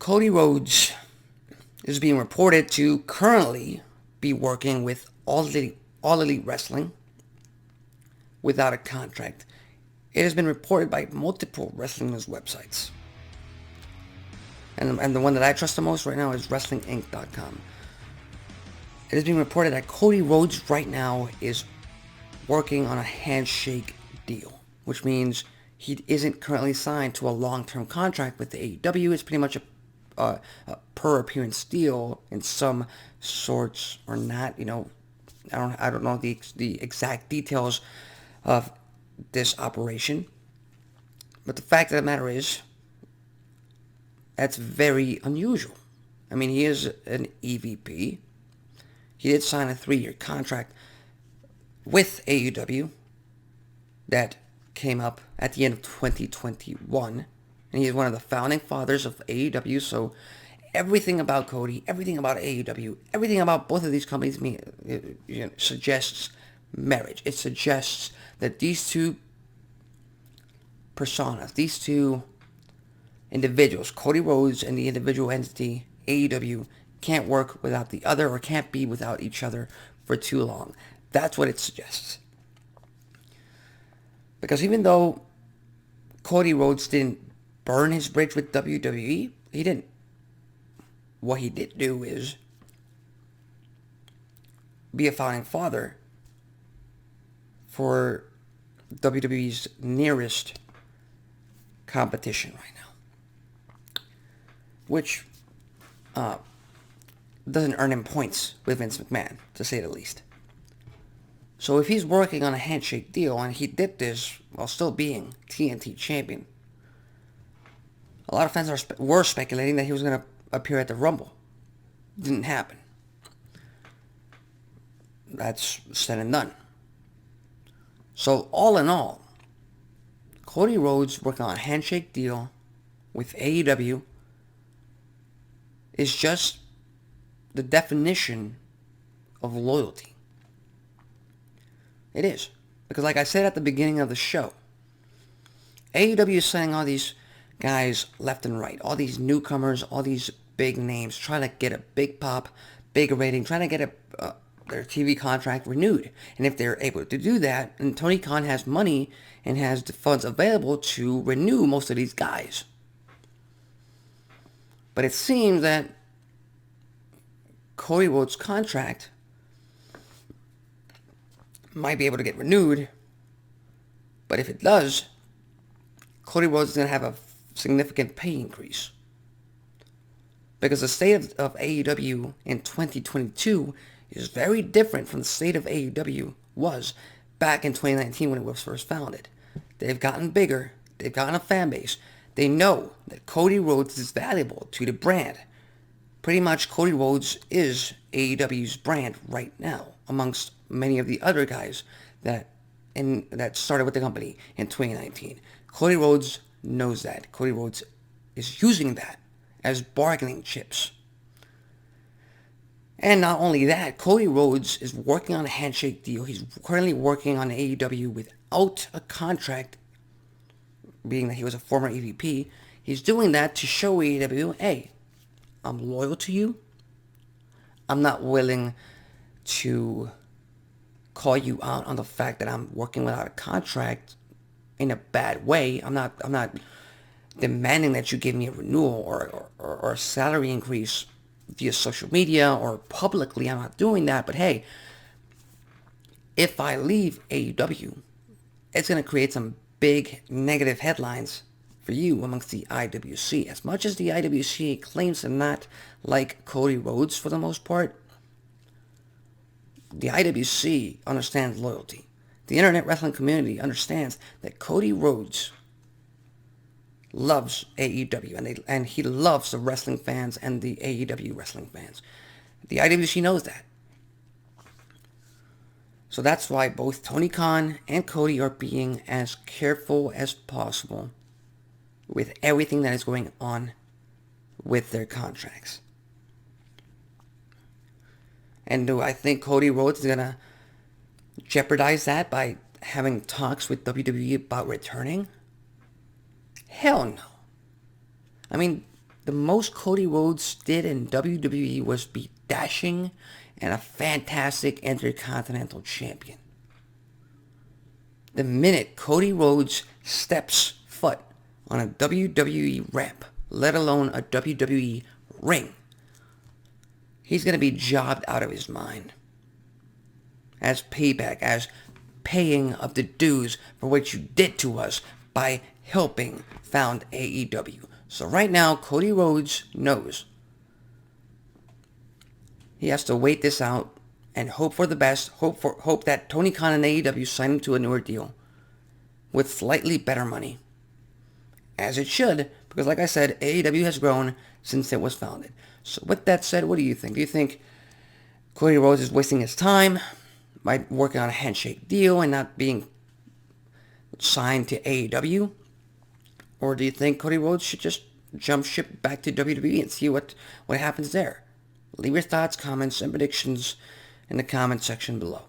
Cody Rhodes is being reported to currently be working with All Elite Wrestling without a contract. It has been reported by multiple wrestling news websites. And the one that I trust the most right now is WrestlingInc.com. It is being reported that Cody Rhodes right now is working on a handshake deal, which means he isn't currently signed to a long-term contract with the AEW. It's pretty much a per appearance deal in some sorts, or not. I don't know the exact details of this operation, but the fact of the matter is, that's very unusual. I mean, he is an EVP. He did sign a 3-year contract with AEW that came up at the end of 2021. And he is one of the founding fathers of AEW. So everything about Cody, everything about AEW, everything about both of these companies suggests marriage. It suggests that these two personas, these two individuals, Cody Rhodes and the individual entity, AEW, can't work without the other, or can't be without each other for too long. That's what it suggests. Because even though Cody Rhodes didn't burn his bridge with WWE, he didn't. What he did do is be a founding father for WWE's nearest competition right now, which doesn't earn him points with Vince McMahon, to say the least. So if he's working on a handshake deal, and he did this while still being TNT champion, a lot of fans were speculating that he was going to appear at the Rumble. Didn't happen. That's said and done. So all in all, Cody Rhodes working on a handshake deal with AEW is just the definition of loyalty. It is. Because like I said at the beginning of the show, AEW is sending all these guys left and right, all these newcomers, all these big names, trying to get a big pop, big rating, trying to get their TV contract renewed. And if they're able to do that, and Tony Khan has money and has the funds available to renew most of these guys. But it seems that Cody Rhodes' contract might be able to get renewed, but if it does, Cody Rhodes is going to have a significant pay increase. Because the state of AEW in 2022 is very different from the state of AEW was back in 2019 when it was first founded. They've gotten bigger. They've gotten a fan base. They know that Cody Rhodes is valuable to the brand. Pretty much Cody Rhodes is AEW's brand right now, amongst many of the other guys that started with the company in 2019. Cody Rhodes knows that. Cody Rhodes is using that as bargaining chips. And not only that, Cody Rhodes is working on a handshake deal. He's currently working on AEW without a contract, being that he was a former EVP. He's doing that to show AEW, hey, I'm loyal to you. I'm not willing to call you out on the fact that I'm working without a contract in a bad way. I'm not demanding that you give me a renewal or a salary increase via social media or publicly. I'm not doing that. But hey, if I leave AEW, it's going to create some big negative headlines for you amongst the IWC. As much as the IWC claims to not like Cody Rhodes for the most part, the IWC understands loyalty. The internet wrestling community understands that Cody Rhodes loves AEW, and he loves the wrestling fans and the AEW wrestling fans. The IWC knows that. So that's why both Tony Khan and Cody are being as careful as possible with everything that is going on with their contracts. And do I think Cody Rhodes is going to jeopardize that by having talks with WWE about returning? Hell no. I mean, the most Cody Rhodes did in WWE was be dashing and a fantastic Intercontinental Champion. The minute Cody Rhodes steps foot on a WWE ramp, let alone a WWE ring, he's going to be jobbed out of his mind. As payback, as paying of the dues for what you did to us by helping found AEW. So right now, Cody Rhodes knows he has to wait this out and hope for the best. Hope that Tony Khan and AEW sign him to a newer deal with slightly better money, as it should, because like I said, AEW has grown since it was founded. So with that said, what do you think? Do you think Cody Rhodes is wasting his time by working on a handshake deal and not being signed to AEW? Or do you think Cody Rhodes should just jump ship back to WWE and see what happens there? Leave your thoughts, comments, and predictions in the comment section below.